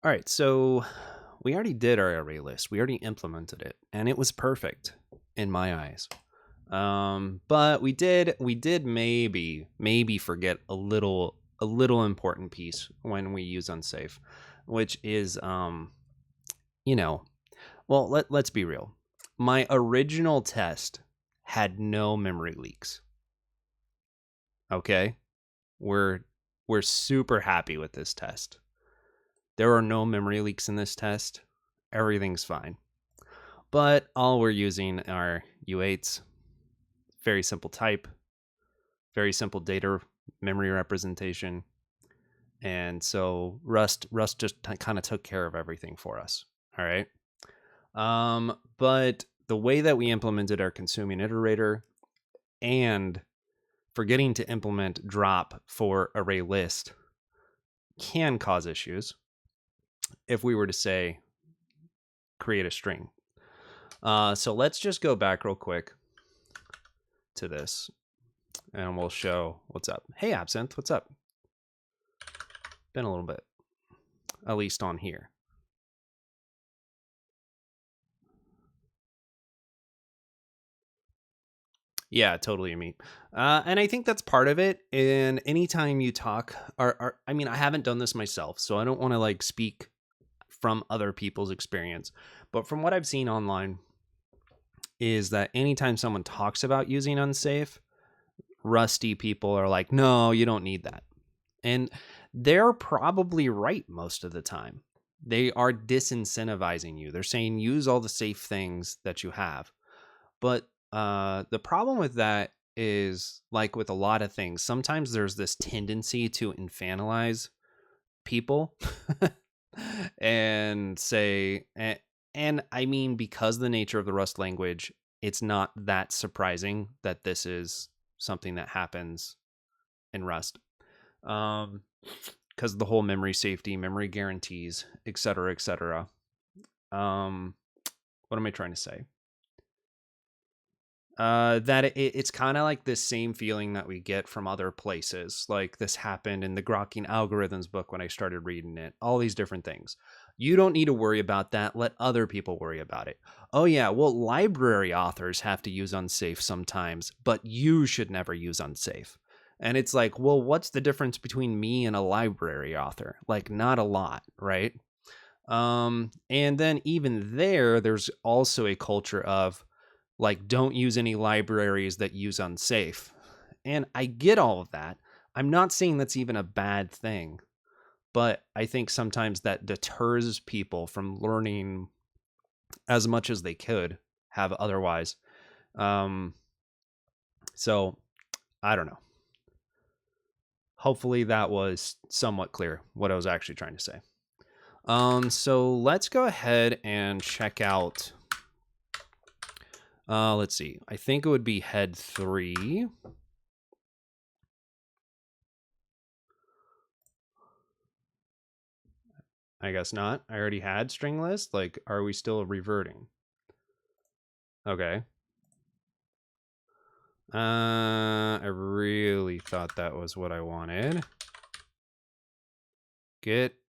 All right, so we already did our array list. We already implemented it, and it was perfect in my eyes. But we did maybe forget a little important piece when we use unsafe, which is well, let's be real. My original test had no memory leaks. Okay? We're super happy with this test. There are no memory leaks in this test. Everything's fine. But all we're using are U8s, very simple type, very simple data memory representation. And so Rust just kind of took care of everything for us. All right. But the way that we implemented our consuming iterator and forgetting to implement drop for ArrayList can cause issues if we were to say create a string. So let's just go back real quick to this and we'll show what's up. Hey, Absinthe, what's up? Been a little bit, at least on here. Yeah, totally, Amit. And I think that's part of it. And anytime you talk, I mean, I haven't done this myself, so I don't want to like speak from other people's experience. But from what I've seen online, is that anytime someone talks about using unsafe, Rusty people are like, no, you don't need that. And they're probably right most of the time. They are disincentivizing you. They're saying use all the safe things that you have. But the problem with that is, like with a lot of things, sometimes there's this tendency to infantilize people and say, and I mean, because the nature of the Rust language, it's not that surprising that this is something that happens in Rust. Because the whole memory safety, memory guarantees, et cetera, et cetera. What am I trying to say? That it's kind of like this same feeling that we get from other places. Like this happened in the Grokking Algorithms book when I started reading it. All these different things. You don't need to worry about that. Let other people worry about it. Oh yeah, well, library authors have to use unsafe sometimes, but you should never use unsafe. And it's like, well, what's the difference between me and a library author? Like, not a lot, right? And then even there's also a culture of like, don't use any libraries that use unsafe. And I get all of that. I'm not saying that's even a bad thing, but I think sometimes that deters people from learning as much as they could have otherwise. So I don't know. Hopefully that was somewhat clear what I was actually trying to say. So let's go ahead and check out. Let's see. I think it would be head 3. I guess not. I already had string list. Like, are we still reverting? Okay. I really thought that was what I wanted.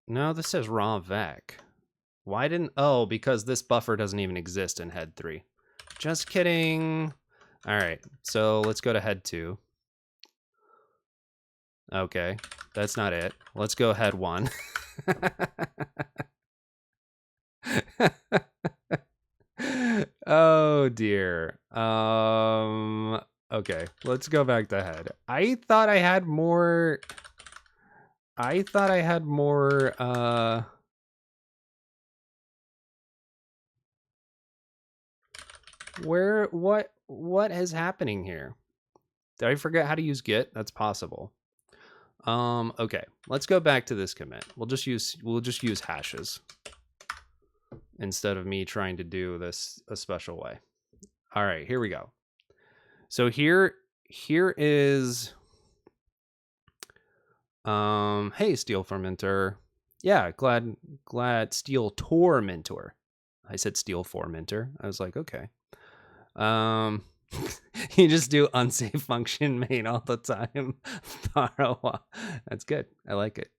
No, this says raw vec. Why didn't, oh, because this buffer doesn't even exist in head 3. Just kidding. All right, so let's go to head 2. Okay, that's not it. Let's go head 1. Oh dear. Okay, let's go back to head. I thought I had more what is happening here? Did I forget how to use git? That's possible. Okay, let's go back to this commit. We'll just use hashes instead of me trying to do this a special way. All right, here we go. So here is hey, Steel Fermenter. Yeah, glad Steel Tormentor. I said Steel Fermenter. I was like, okay. You just do unsafe function main all the time. That's good. I like it.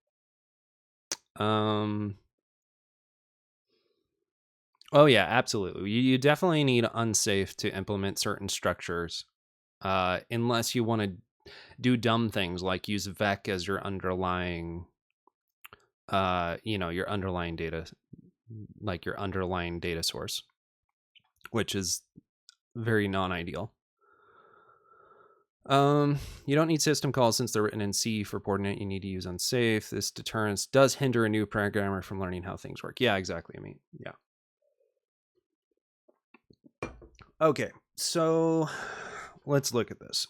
Oh yeah, absolutely. You definitely need unsafe to implement certain structures, unless you want to do dumb things like use vec as your underlying, your underlying data, like your underlying data source, which is very non-ideal. You don't need system calls since they're written in C for Portnet. You need to use unsafe. This deterrence does hinder a new programmer from learning how things work. Yeah, exactly. I mean, yeah. Okay, so let's look at this.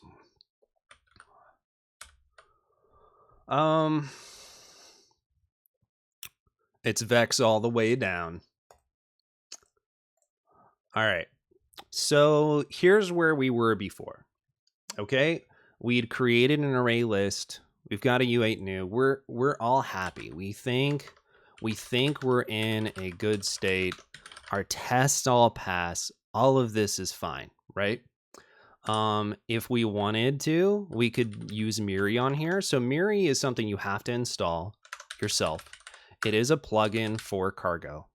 It's Vex all the way down. All right. So here's where we were before. Okay, we'd created an array list. We've got a U8 new. We're all happy. We think we're in a good state. Our tests all pass. All of this is fine, right? If we wanted to, we could use Miri on here. So Miri is something you have to install yourself. It is a plugin for Cargo,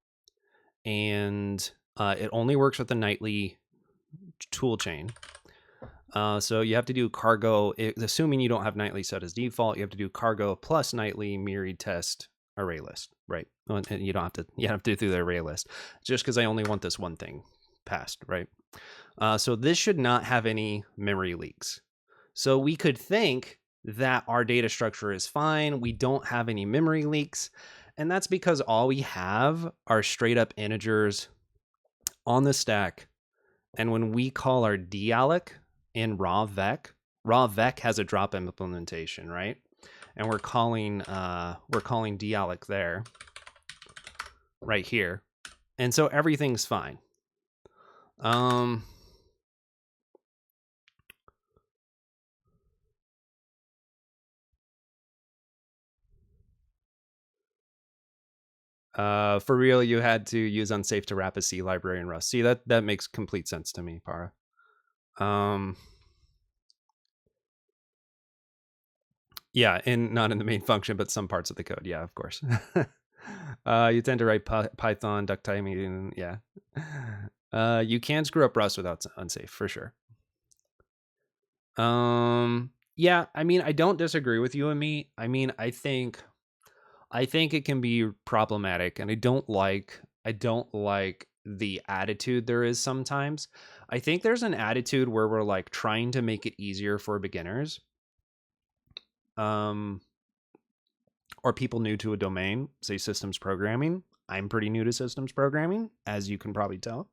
and it only works with the nightly toolchain. So you have to do Cargo, assuming you don't have nightly set as default. You have to do Cargo plus nightly Miri test array list, right? And you don't have to. You have to do through the array list, just because I only want this one thing passed, right? So this should not have any memory leaks. So we could think that our data structure is fine. We don't have any memory leaks. And that's because all we have are straight up integers on the stack. And when we call our dealloc in raw vec has a drop implementation, right? And we're calling dealloc there, right here. And so everything's fine. For real, you had to use unsafe to wrap a C library in Rust. See, that makes complete sense to me, Para. Yeah, and not in the main function, but some parts of the code. Yeah, of course. You tend to write Python, duck timing. Yeah. You can screw up Rust without unsafe, for sure. Yeah, I mean, I don't disagree with you and me. I mean, I think it can be problematic, and I don't like the attitude there is sometimes. I think there's an attitude where we're like trying to make it easier for beginners. Or people new to a domain, say systems programming. I'm pretty new to systems programming, as you can probably tell.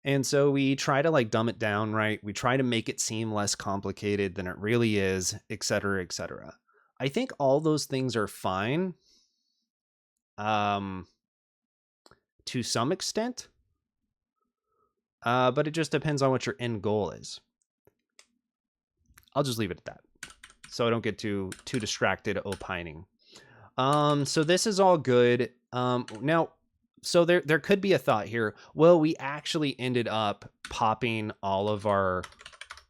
And so we try to like dumb it down, right? We try to make it seem less complicated than it really is, et cetera, et cetera. I think all those things are fine. To some extent. But it just depends on what your end goal is. I'll just leave it at that, so I don't get too distracted opining. So this is all good. Now, so there could be a thought here. Well, we actually ended up popping all of our,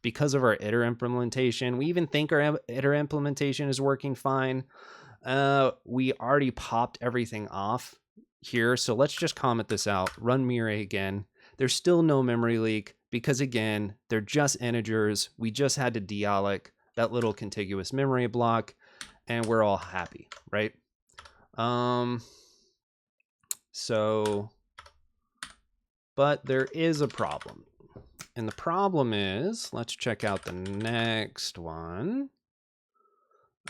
because of our iter implementation. We even think our iter implementation is working fine. We already popped everything off here. So let's just comment this out. Run Miri again. There's still no memory leak because, again, they're just integers. We just had to dealloc that little contiguous memory block, and we're all happy, right? So, but there is a problem. And the problem is, let's check out the next one.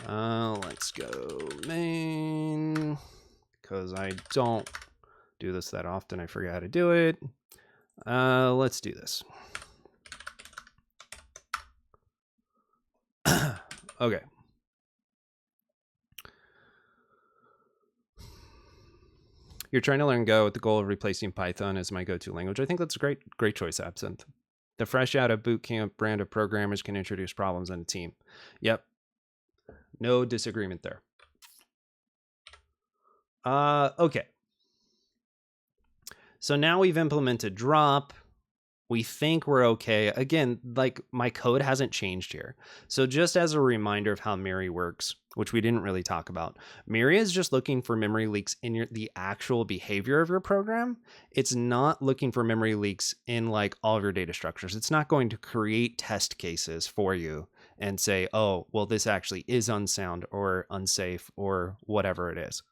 Let's go main, because I don't do this that often. I forget how to do it. Let's do this. Okay. You're trying to learn Go with the goal of replacing Python as my go-to language. I think that's a great choice, Absinthe. The fresh out of boot camp brand of programmers can introduce problems in a team. Yep. No disagreement there. Okay. So now we've implemented drop. We think we're okay. Again, like my code hasn't changed here. So just as a reminder of how Miri works, which we didn't really talk about, Miri is just looking for memory leaks in the actual behavior of your program. It's not looking for memory leaks in like all of your data structures. It's not going to create test cases for you and say, oh, well, this actually is unsound or unsafe or whatever it is.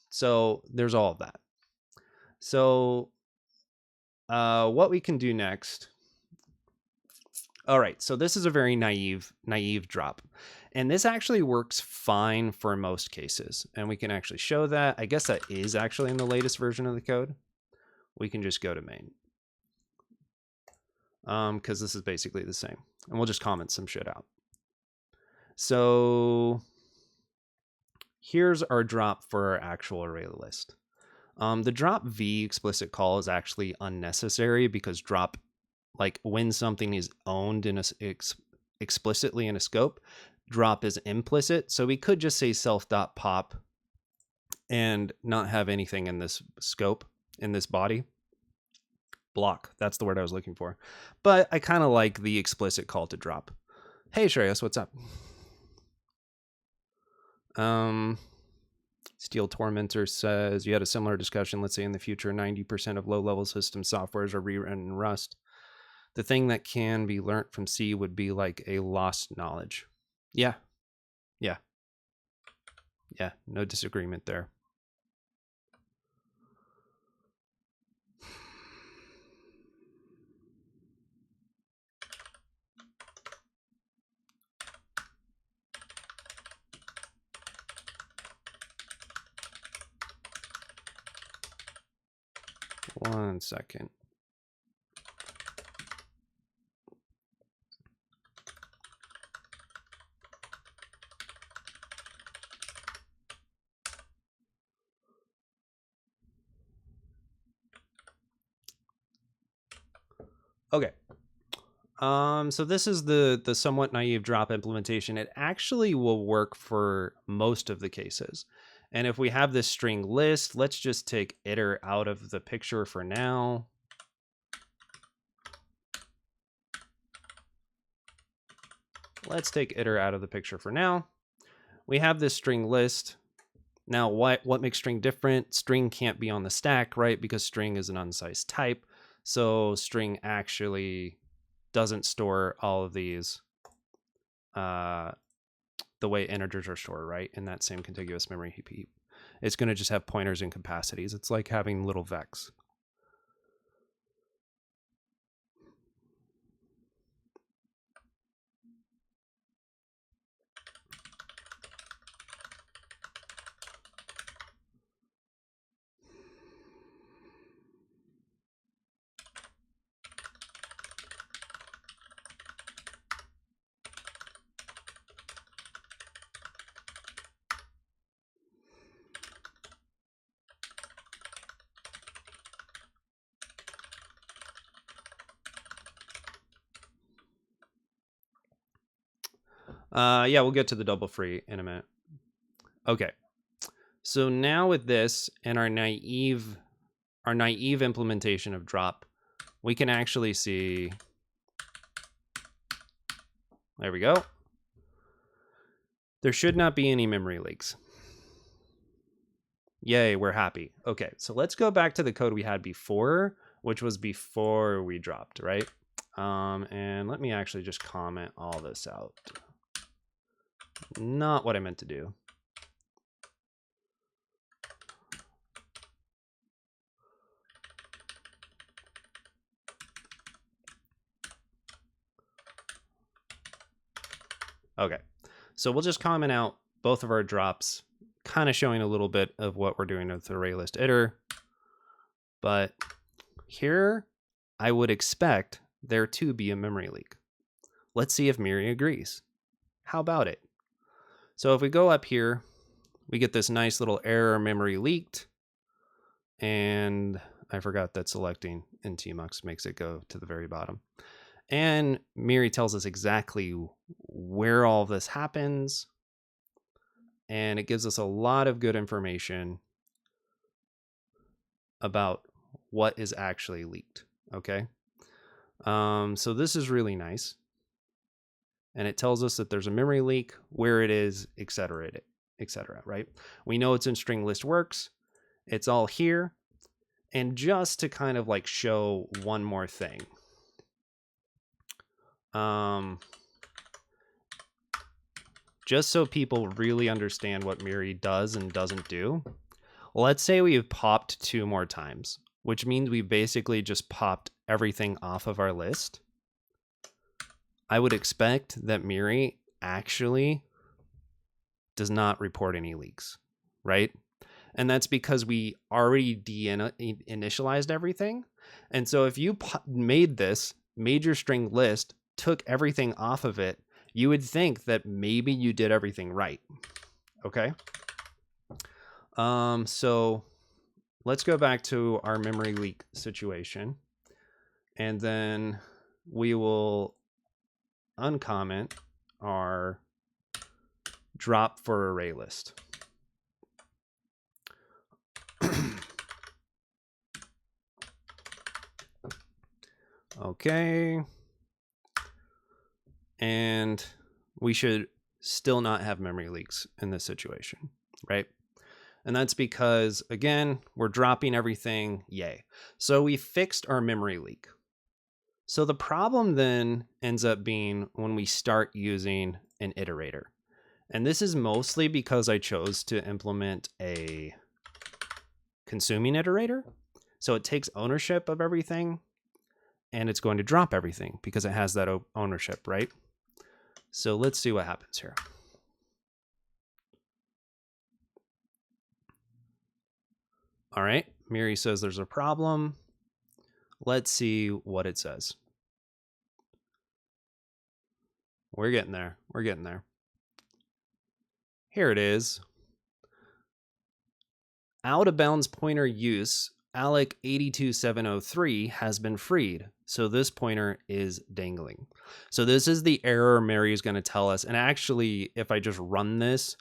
So there's all of that. So what we can do next. All right, so this is a very naive drop. And this actually works fine for most cases. And we can actually show that. I guess that is actually in the latest version of the code. We can just go to main. Because this is basically the same. And we'll just comment some shit out. So here's our drop for our actual array list. The drop v explicit call is actually unnecessary because drop, like when something is owned in explicitly in a scope, drop is implicit. So we could just say self.pop and not have anything in this scope, in this body. Block, that's the word I was looking for. But I kind of like the explicit call to drop. Hey Shreyas, what's up? Steel Tormentor says, you had a similar discussion. Let's say in the future, 90% of low-level system softwares are rewritten in Rust. The thing that can be learnt from C would be like a lost knowledge. Yeah. No disagreement there. One second. Okay. So this is the somewhat naive drop implementation. It actually will work for most of the cases. And if we have this string list, let's just take iter out of the picture for now. Let's take iter out of the picture for now. We have this string list. Now, what makes string different? String can't be on the stack, right? Because string is an unsized type. So string actually doesn't store all of these the way integers are stored, right? In that same contiguous memory heap. It's going to just have pointers and capacities. It's like having little vecs. Yeah, we'll get to the double free in a minute. Okay. So now with this and our naive implementation of drop, we can actually see, there we go. There should not be any memory leaks. Yay, we're happy. Okay, so let's go back to the code we had before, which was before we dropped, right? And let me actually just comment all this out. Not what I meant to do. Okay, so we'll just comment out both of our drops, kind of showing a little bit of what we're doing with the ArrayList iter. But here, I would expect there to be a memory leak. Let's see if Miri agrees. How about it? So if we go up here, we get this nice little error, memory leaked. And I forgot that selecting in tmux makes it go to the very bottom. And Miri tells us exactly where all this happens. And it gives us a lot of good information about what is actually leaked. Okay. So this is really nice. And it tells us that there's a memory leak, where it is, etc., right? We know it's in string list works. It's all here. And just to kind of like show one more thing. Just so people really understand what Miri does and doesn't do. Let's say we've popped 2 more times, which means we basically just popped everything off of our list. I would expect that Miri actually does not report any leaks, right? And that's because we already initialized everything. And so if you made your string list, took everything off of it, you would think that maybe you did everything right. Okay. So let's go back to our memory leak situation. And then we will uncomment our drop for ArrayList. Okay. And we should still not have memory leaks in this situation, right? And that's because, again, we're dropping everything. Yay. So we fixed our memory leak. So the problem then ends up being when we start using an iterator. And this is mostly because I chose to implement a consuming iterator. So it takes ownership of everything, and it's going to drop everything because it has that ownership, right? So let's see what happens here. All right, Miri says there's a problem. Let's see what it says. We're getting there. We're getting there. Here it is. Out of bounds pointer use, alloc 82703 has been freed. So this pointer is dangling. So this is the error Miri is going to tell us. And actually, if I just run this,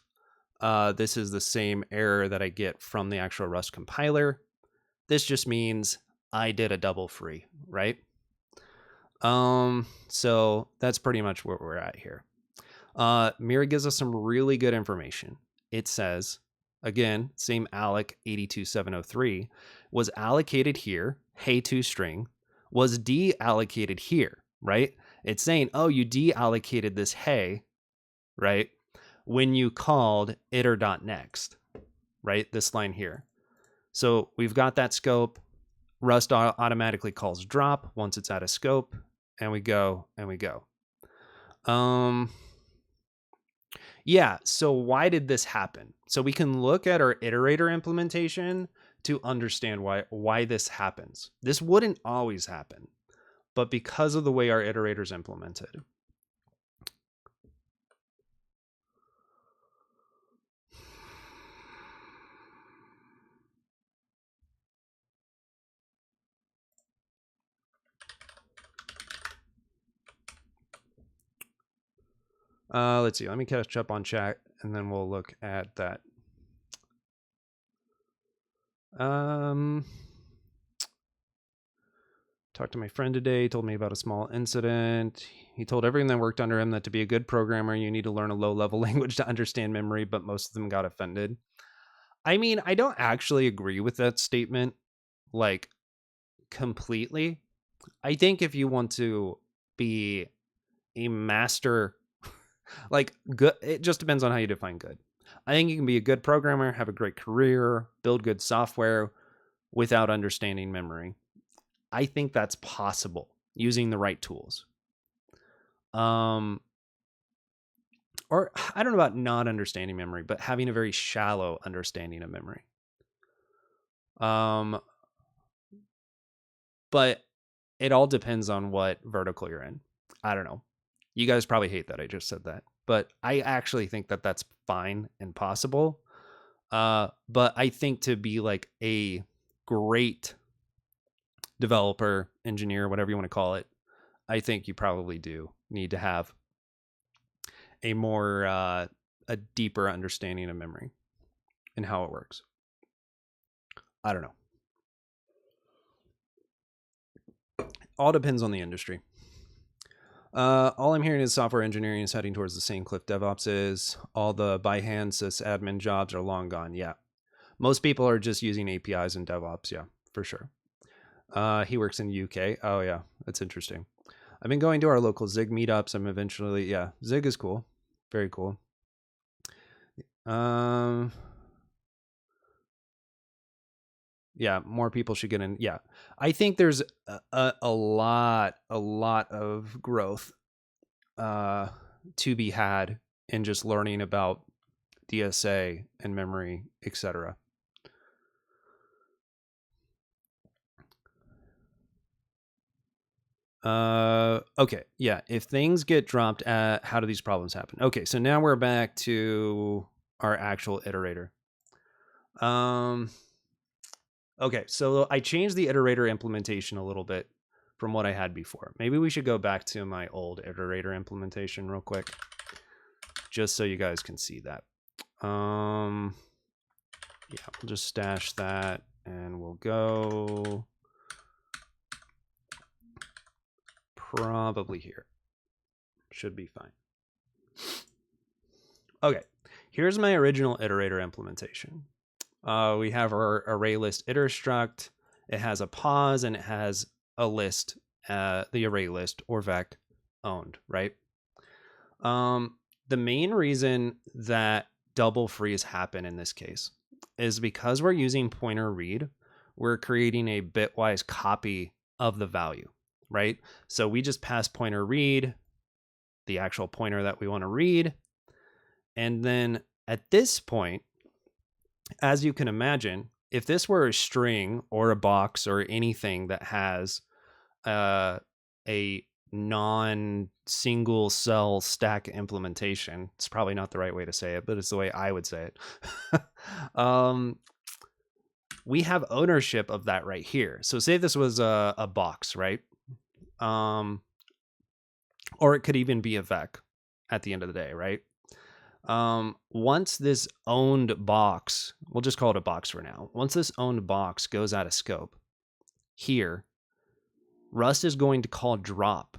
this is the same error that I get from the actual Rust compiler. This just means I did a double free, right? So that's pretty much where we're at here. Miri gives us some really good information. It says, again, same alloc 82703 was allocated here, hey2 string, was deallocated here, right? It's saying, oh, you deallocated this hey, right? When you called iter.next, right? This line here. So we've got that scope. Rust automatically calls drop once it's out of scope, and we go and we go. Yeah, so why did this happen? So we can look at our iterator implementation to understand why this happens. This wouldn't always happen, but because of the way our iterator is implemented. Let's see. Let me catch up on chat, and then we'll look at that. Talked to my friend today. He told me about a small incident. He told everyone that worked under him that to be a good programmer, you need to learn a low-level language to understand memory, but most of them got offended. I mean, I don't actually agree with that statement, like, completely. I think if you want to be a master, like, good, it just depends on how you define good. I think you can be a good programmer, have a great career, build good software without understanding memory. I think that's possible using the right tools. Or I don't know about not understanding memory, but having a very shallow understanding of memory. But it all depends on what vertical you're in. I don't know. You guys probably hate that I just said that, but I actually think that that's fine and possible. But I think to be like a great developer, engineer, whatever you want to call it, I think you probably do need to have a more a deeper understanding of memory and how it works. I don't know. All depends on the industry. All I'm hearing is software engineering is heading towards the same cliff DevOps is. All the by hand sysadmin jobs are long gone. Yeah. Most people are just using APIs in DevOps. Yeah, for sure. He works in the UK. Oh, yeah. That's interesting. I've been going to our local Zig meetups. I'm eventually, yeah, Zig is cool. Very cool. Yeah, more people should get in. Yeah, I think there's a lot of growth to be had in just learning about DSA and memory, etc. Okay, yeah. If things get dropped, how do these problems happen? Okay, so now we're back to our actual iterator. Okay, so I changed the iterator implementation a little bit from what I had before. Maybe we should go back to my old iterator implementation real quick, just so you guys can see that. Yeah, we'll just stash that and we'll go probably here. Should be fine. Okay, here's my original iterator implementation. We have our ArrayList iter struct. It has a pause and it has a list, the ArrayList or vec owned, right? The main reason that double frees happen in this case is because we're using pointer read, we're creating a bitwise copy of the value, right? So we just pass pointer read, the actual pointer that we want to read. And then at this point, as you can imagine, if this were a string or a box or anything that has a non-single cell stack implementation, it's probably not the right way to say it, but it's the way I would say it. We have ownership of that right here. So say this was a box, right? Or it could even be a vec at the end of the day, right? Once this owned box, we'll just call it a box for now. Once this owned box goes out of scope here, Rust is going to call drop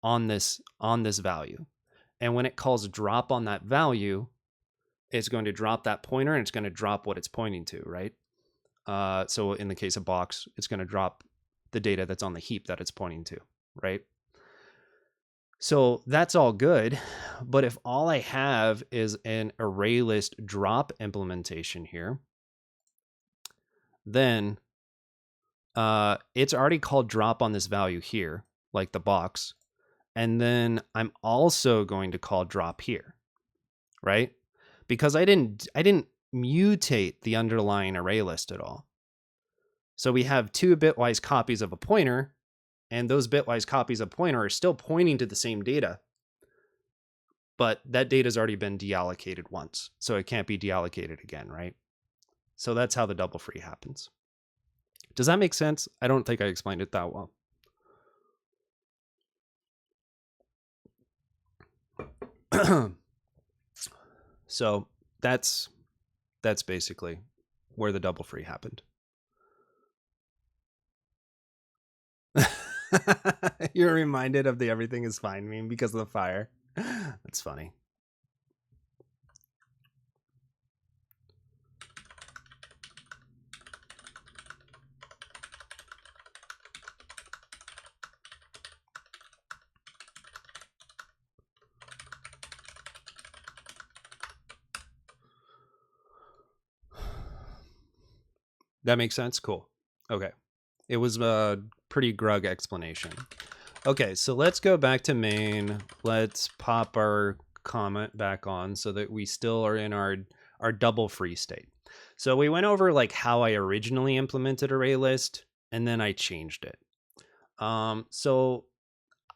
on this value. And when it calls drop on that value, it's going to drop that pointer and it's going to drop what it's pointing to, right? So in the case of box, it's going to drop the data that's on the heap that it's pointing to, right? So that's all good, but if all I have is an ArrayList drop implementation here, then it's already called drop on this value here, like the box, and then I'm also going to call drop here, right? Because I didn't mutate the underlying ArrayList at all. So we have two bitwise copies of a pointer, and those bitwise copies of pointer are still pointing to the same data. But that data has already been deallocated once, so it can't be deallocated again, right? So that's how the double free happens. Does that make sense? I don't think I explained it that well. So that's basically where the double free happened. You're reminded of the everything is fine meme because of the fire. That's funny. That makes sense? Cool. Okay. It was a pretty grug explanation. Okay, so let's go back to main. Let's pop our comment back on so that we still are in our double free state. So we went over like how I originally implemented ArrayList, and then I changed it. So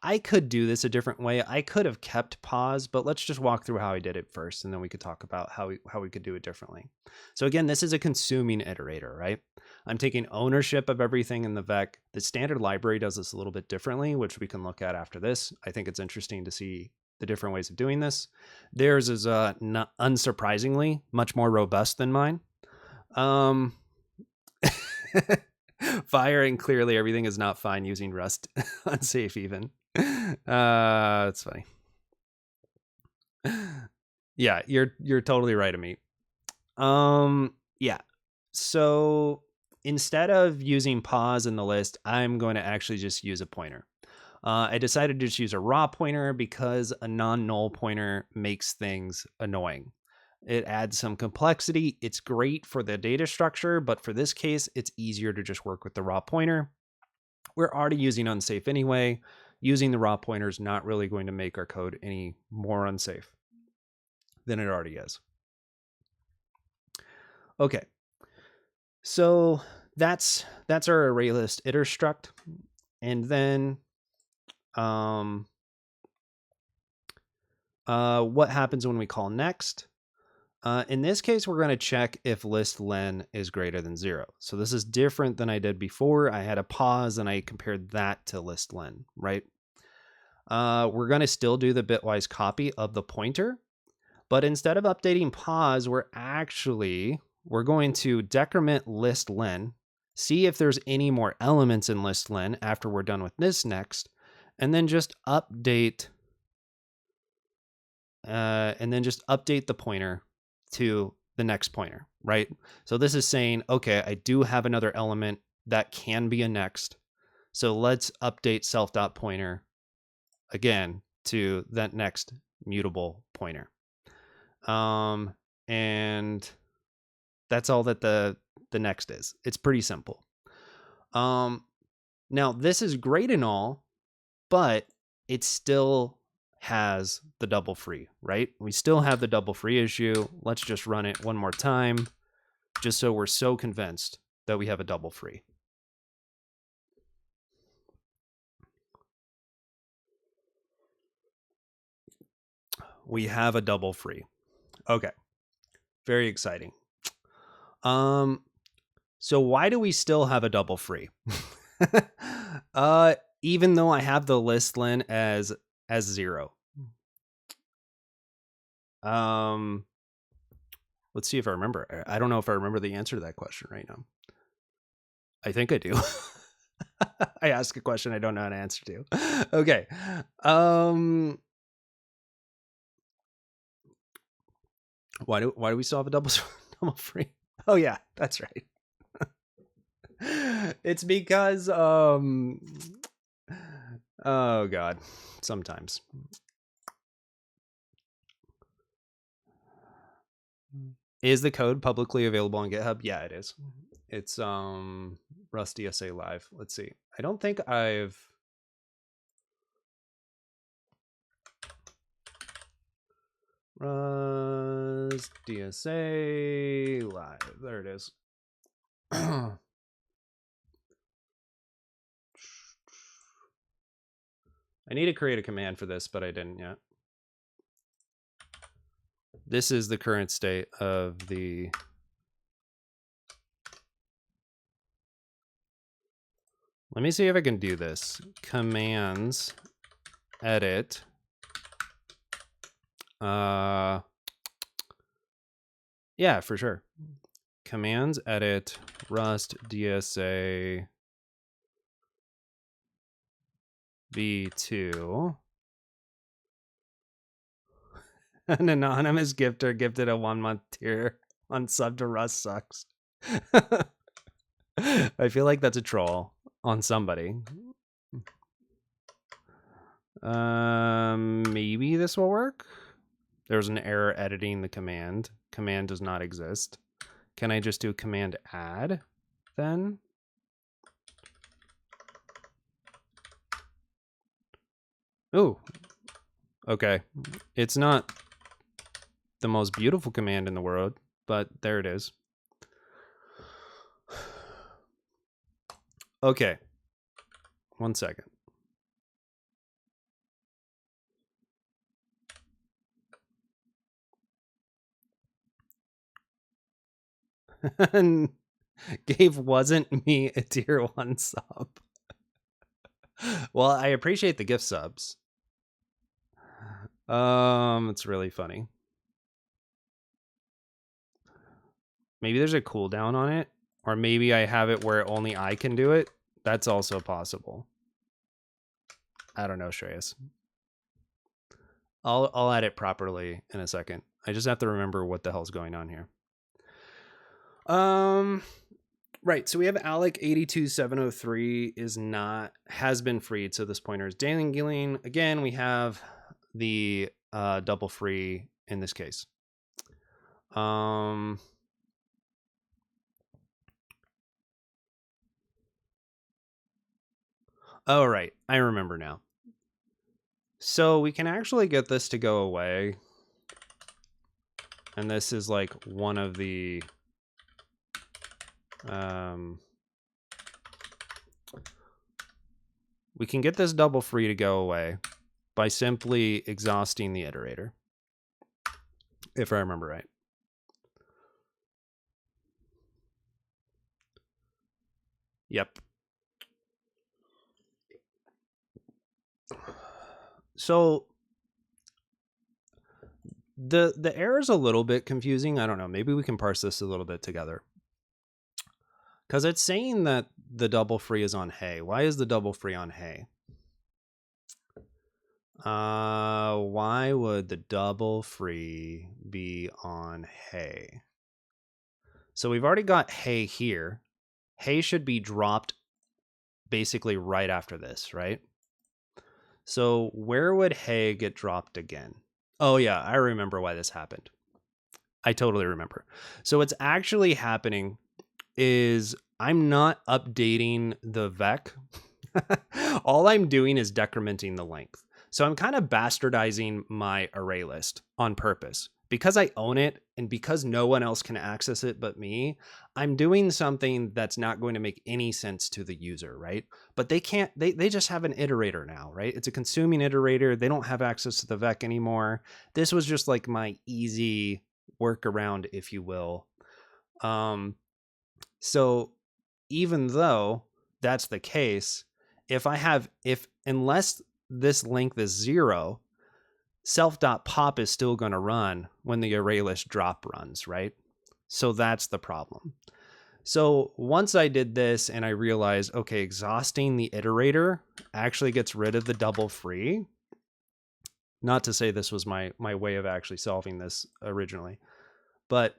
I could do this a different way. I could have kept pause, but let's just walk through how I did it first, and then we could talk about how we could do it differently. So again, this is a consuming iterator, right? I'm taking ownership of everything in the vec. The standard library does this a little bit differently, which we can look at after this. I think it's interesting to see the different ways of doing this. Theirs is not unsurprisingly much more robust than mine. Firing clearly everything is not fine using Rust unsafe even. That's funny. Yeah, you're totally right, Amit. Yeah. So instead of using pause in the list, I'm going to actually just use a pointer. I decided to just use a raw pointer because a non-null pointer makes things annoying. It adds some complexity. It's great for the data structure, but for this case, it's easier to just work with the raw pointer. We're already using unsafe anyway. Using the raw pointer is not really going to make our code any more unsafe than it already is. Okay, so that's our ArrayList iter struct, and then what happens when we call next? In this case, we're going to check if list len is greater than 0. So this is different than I did before. I had a pause and I compared that to list len, right? We're going to still do the bitwise copy of the pointer, but instead of updating pause, we're going to decrement list len, see if there's any more elements in list len after we're done with this next, and then just update the pointer to the next pointer, right? So this is saying, okay, I do have another element that can be a next. So let's update self.pointer again to that next mutable pointer. And that's all that the next is. It's pretty simple. Now this is great and all, but it still has the double free, right? We still have the double free issue. Let's just run it one more time, just so we're so convinced that we have a double free. We have a double free. Okay. Very exciting. So why do we still have a double free? Even though I have the list len as 0. Let's see if I remember. I don't know if I remember the answer to that question right now. I think I do. I ask a question I don't know how to answer to. Okay. Why do we still have a double free? Oh yeah, that's right. It's because oh god, sometimes. Is the code publicly available on GitHub? Yeah, it is. It's Rust DSA live. Let's see. I don't think I've Rust DSA live. There it is. I need to create a command for this, but I didn't yet. This is the current state of the Let me see if I can do this. Commands edit yeah, for sure. Commands edit Rust DSA v2. An anonymous gifter gifted a 1-month tier on sub to Rust sucks. I feel like that's a troll on somebody. Maybe this will work. There's an error editing the command. Command does not exist. Can I just do command add then? Ooh. Okay. It's not the most beautiful command in the world, but there it is. Okay. 1 second. Gave wasn't me a tier 1 sub. Well, I appreciate the gift subs. It's really funny. Maybe there's a cooldown on it, Or maybe I have it where only I can do it. That's also possible. I don't know, Shreyas. I'll add it properly in a second. I just have to remember what the hell's going on here. Right, so we have Alec 82703 has been freed, so this pointer is dangling. Again, we have the double free in this case. Oh, right, I remember now. So we can actually get this to go away. And this is like one of the we can get this double free to go away by simply exhausting the iterator, if I remember right. Yep. So the error is a little bit confusing. I don't know. Maybe we can parse this a little bit together. Because it's saying that the double free is on hay. Why is the double free on hay? Why would the double free be on hay? So we've already got hay here. Hay should be dropped basically right after this, right? So where would hay get dropped again? Oh yeah, I remember why this happened. I totally remember. So what's actually happening is I'm not updating the vec. All I'm doing is decrementing the length. So I'm kind of bastardizing my array list on purpose. Because I own it and because no one else can access it but me, I'm doing something that's not going to make any sense to the user, right? But they can't, they just have an iterator now, right? It's a consuming iterator. They don't have access to the vec anymore. This was just like my easy workaround, if you will. So even though that's the case, unless this length is 0, self.pop is still going to run when the ArrayList drop runs, right? So that's the problem. So once I did this and I realized, okay, exhausting the iterator actually gets rid of the double free. Not to say this was my way of actually solving this originally, but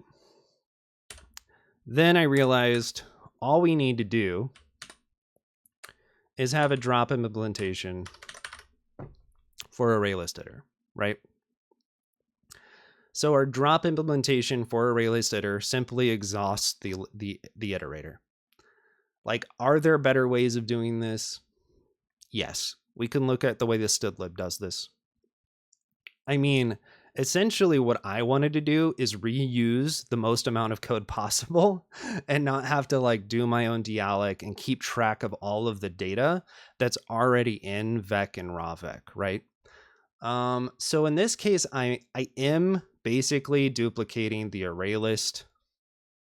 then I realized all we need to do is have a drop implementation for ArrayList iter, right? So our drop implementation for ArrayList iter simply exhausts the iterator. Like, are there better ways of doing this? Yes. We can look at the way the stdlib does this. I mean, essentially what I wanted to do is reuse the most amount of code possible and not have to like do my own dealloc and keep track of all of the data that's already in vec and rawvec, right? So in this case, I am basically duplicating the ArrayList.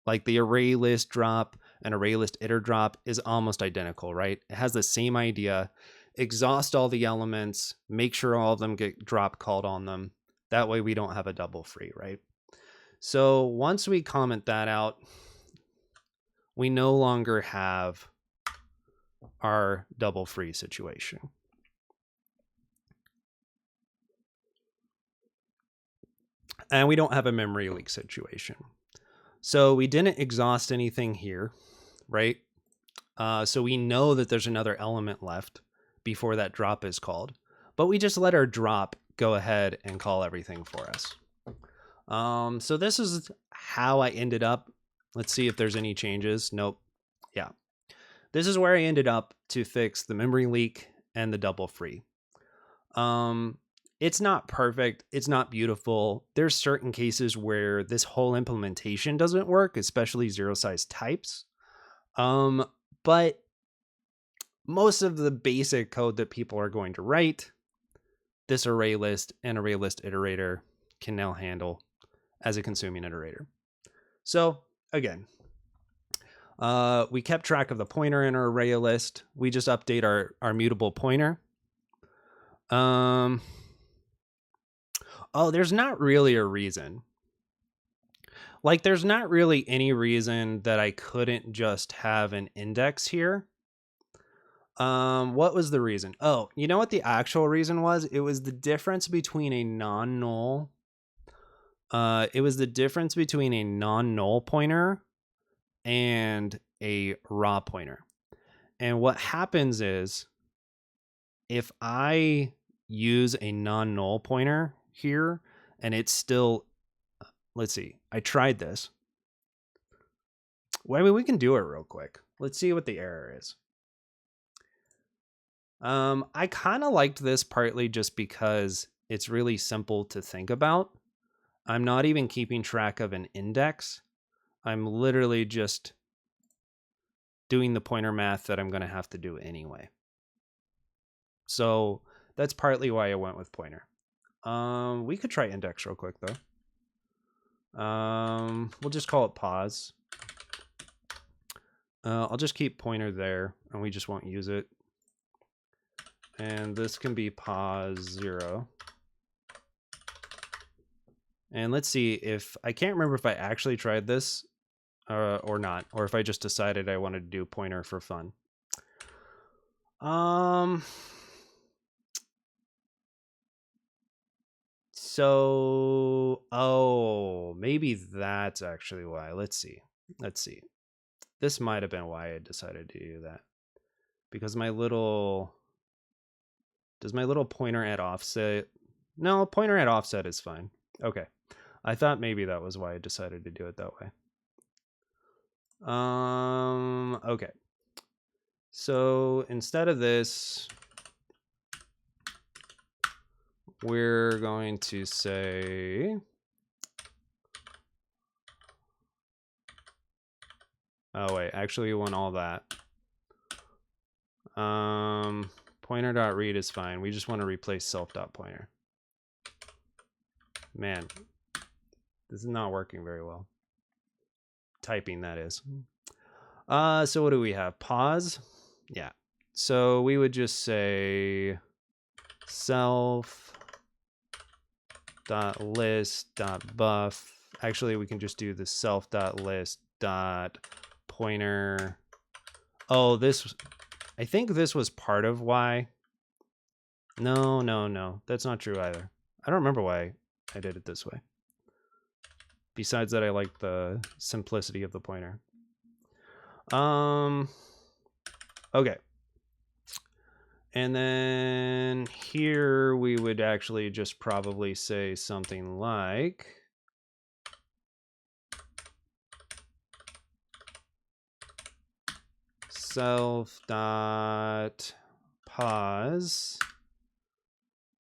Like the ArrayList drop and ArrayList iter drop is almost identical, right? It has the same idea. Exhaust all the elements, make sure all of them get drop called on them. That way we don't have a double free, right? So once we comment that out, we no longer have our double free situation. And we don't have a memory leak situation. So we didn't exhaust anything here, right? So we know that there's another element left before that drop is called, but we just let our drop go ahead and call everything for us. So this is how I ended up. Let's see if there's any changes. Nope. Yeah. This is where I ended up to fix the memory leak and the double free. It's not perfect. It's not beautiful. There's certain cases where this whole implementation doesn't work, especially zero size types. But most of the basic code that people are going to write, this ArrayList and ArrayList iterator can now handle as a consuming iterator. So again, we kept track of the pointer in our ArrayList. We just update our mutable pointer. Oh, there's not really a reason. Like, there's not really any reason that I couldn't just have an index here. What was the reason? Oh, you know what the actual reason was? It was the difference between a non-null. It was the difference between a non-null pointer and a raw pointer. And what happens is, if I use a non-null pointer here and it's still, let's see, I tried this. Well, I mean, we can do it real quick. Let's see what the error is. I kind of liked this partly just because it's really simple to think about. I'm not even keeping track of an index. I'm literally just doing the pointer math that I'm going to have to do anyway. So that's partly why I went with pointer. We could try index real quick though. We'll just call it pause. I'll just keep pointer there and we just won't use it. And this can be pause 0. And let's see if, I can't remember if I actually tried this or not, or if I just decided I wanted to do pointer for fun. So, oh, maybe that's actually why. Let's see. This might have been why I decided to do that. Because my little, does my little pointer at offset? No, pointer at offset is fine. Okay. I thought maybe that was why I decided to do it that way. Okay. So instead of this, we're going to say, oh wait, actually we want all that. Pointer.read is fine. We just want to replace self.pointer. Man, this is not working very well. Typing, that is. So what do we have? Pause? Yeah. So we would just say self.list.buff. Actually, we can just do the self.list.pointer. Oh, this, I think this was part of why. No, that's not true either. I don't remember why I did it this way. Besides that, I like the simplicity of the pointer. Okay. And then here we would actually just probably say something like self.pause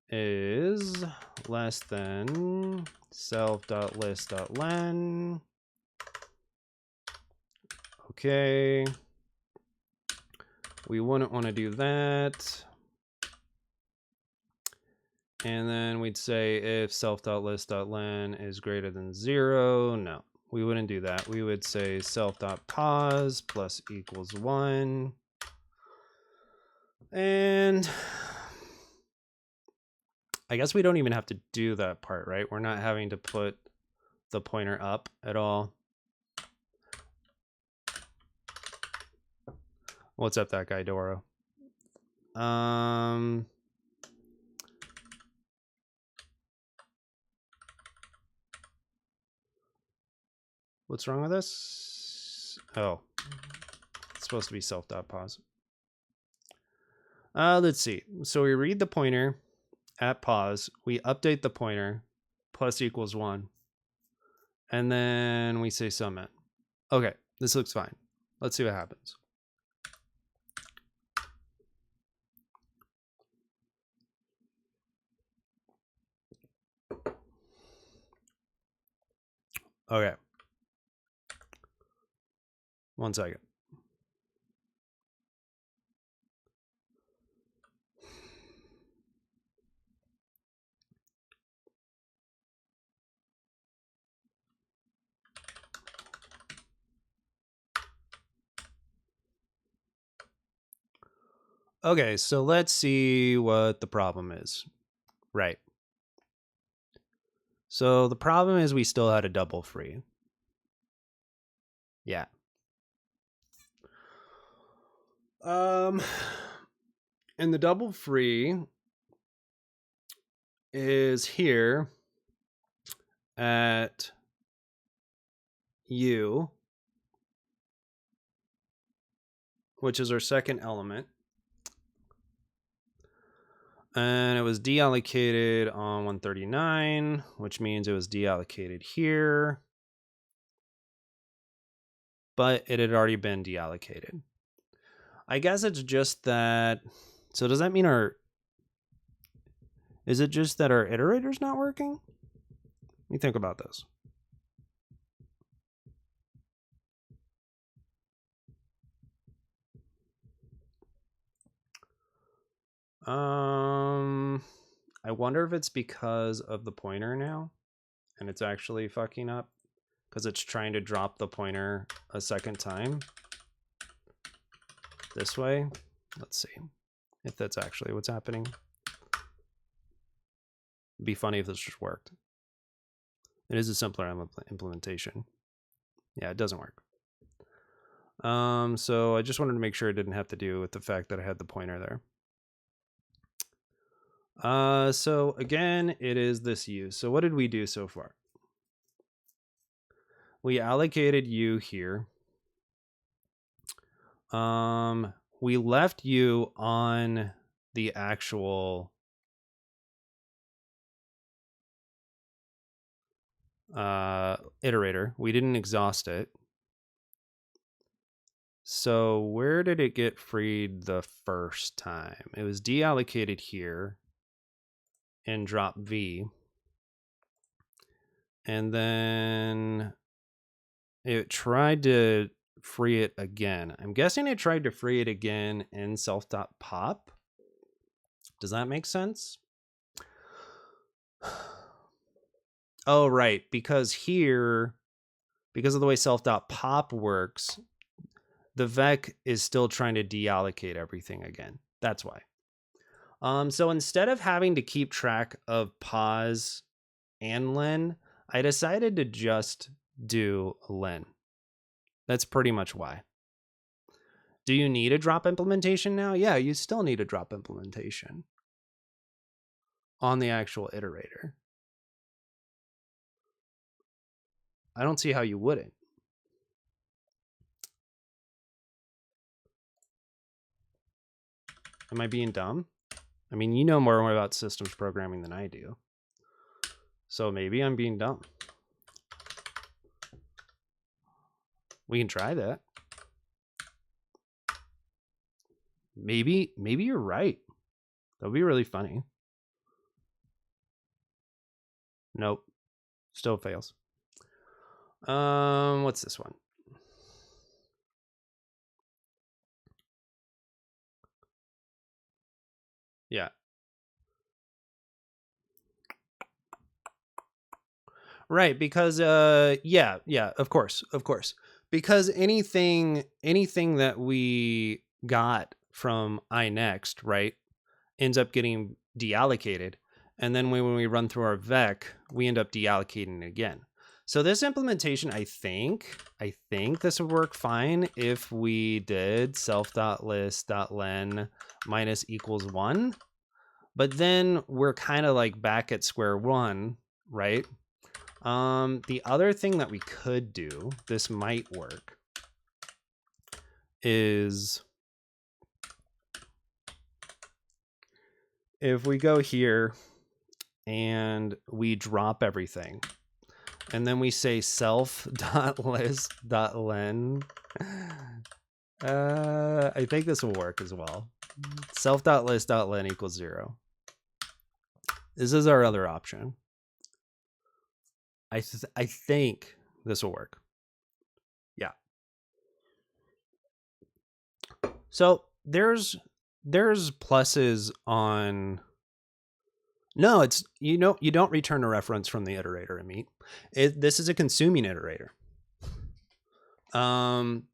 is less than self.list.len. Okay. We wouldn't want to do that. And then we'd say if self.list.len is greater than 0. No, we wouldn't do that. We would say self.pause plus equals 1. And I guess we don't even have to do that part, right? We're not having to put the pointer up at all. What's up, that guy, Doro? What's wrong with this? Oh, it's supposed to be self.pause. Let's see. So we read the pointer at pause. We update the pointer plus equals 1. And then we say submit. Okay, this looks fine. Let's see what happens. Okay. 1 second. Okay, so let's see what the problem is. Right. So the problem is we still had a double free. Yeah. And the double free is here at U, which is our second element. And it was deallocated on 139, which means it was deallocated here. But it had already been deallocated. I guess it's just that. So does that mean is it just that our iterator's not working? Let me think about this. I wonder if it's because of the pointer now and it's actually fucking up because it's trying to drop the pointer a second time this way. Let's see if that's actually what's happening. It'd be funny if this just worked. It is a simpler implementation. Yeah, it doesn't work. So I just wanted to make sure it didn't have to do with the fact that I had the pointer there. So again, it is this U. So what did we do so far? We allocated U here. We left U on the actual iterator. We didn't exhaust it. So where did it get freed the first time? It was deallocated here and drop V. And then it tried to free it again. I'm guessing it tried to free it again in self.pop. Does that make sense? Oh, right. Because here, because of the way self.pop works, the vec is still trying to deallocate everything again. That's why. So instead of having to keep track of pause and len, I decided to just do len. That's pretty much why. Do you need a drop implementation now? Yeah, you still need a drop implementation on the actual iterator. I don't see how you wouldn't. Am I being dumb? I mean, you know more about systems programming than I do. So maybe I'm being dumb. We can try that. Maybe you're right. That would be really funny. Nope. Still fails. What's this one? Yeah. Right, because yeah, of course. Because anything that we got from iNext, right, ends up getting deallocated, and then when we run through our vec, we end up deallocating it again. So this implementation, I think this would work fine if we did self.list.len minus equals 1, but then we're kind of like back at square one, right? The other thing that we could do, this might work, is if we go here and we drop everything, and then we say self.list.len. I think this will work as well. Self.list.len equals 0. This is our other option. I think this will work. Yeah. So there's pluses on. No, it's you don't return a reference from the iterator, Amit. This is a consuming iterator.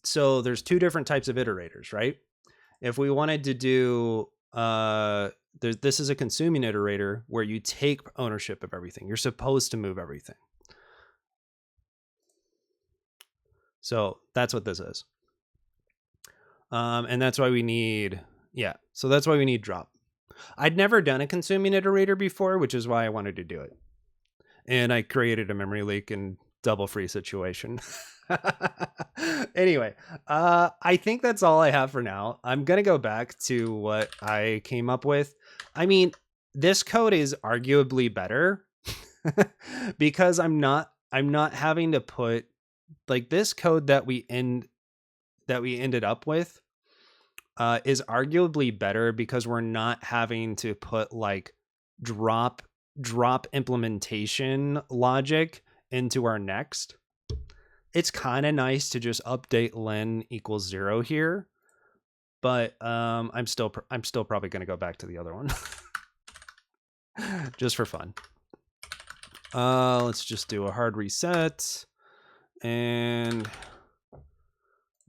So there's two different types of iterators, right? If we wanted to do this is a consuming iterator where you take ownership of everything. You're supposed to move everything. So that's what this is. And that's why we need, so that's why we need drop. I'd never done a consuming iterator before, which is why I wanted to do it. And I created a memory leak and double free situation. Anyway, I think that's all I have for now. I'm going to go back to what I came up with. I mean, this code is arguably better because I'm not having to put like this code that we ended up with is arguably better because we're not having to put like drop implementation logic into our next. It's kind of nice to just update len equals 0 here, but I'm still probably going to go back to the other one just for fun. Let's just do a hard reset and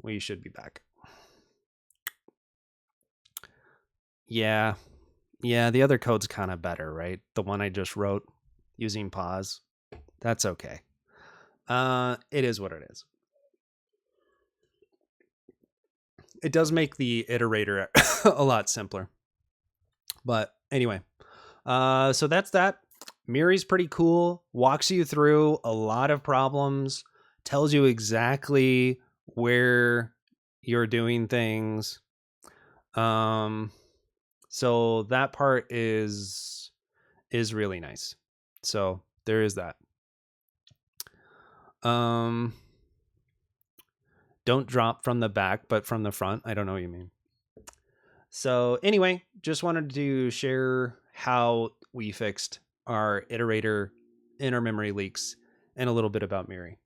we should be back. Yeah, the other code's kind of better, right? The one I just wrote using pause. That's okay. It is what it is. It does make the iterator a lot simpler. But anyway, so that's that. Miri's pretty cool. Walks you through a lot of problems. Tells you exactly where you're doing things. So that part is really nice. So there is that. Don't drop from the back, but from the front. I don't know what you mean. So anyway, just wanted to share how we fixed our iterator in our memory leaks and a little bit about Miri.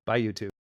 Bye, YouTube.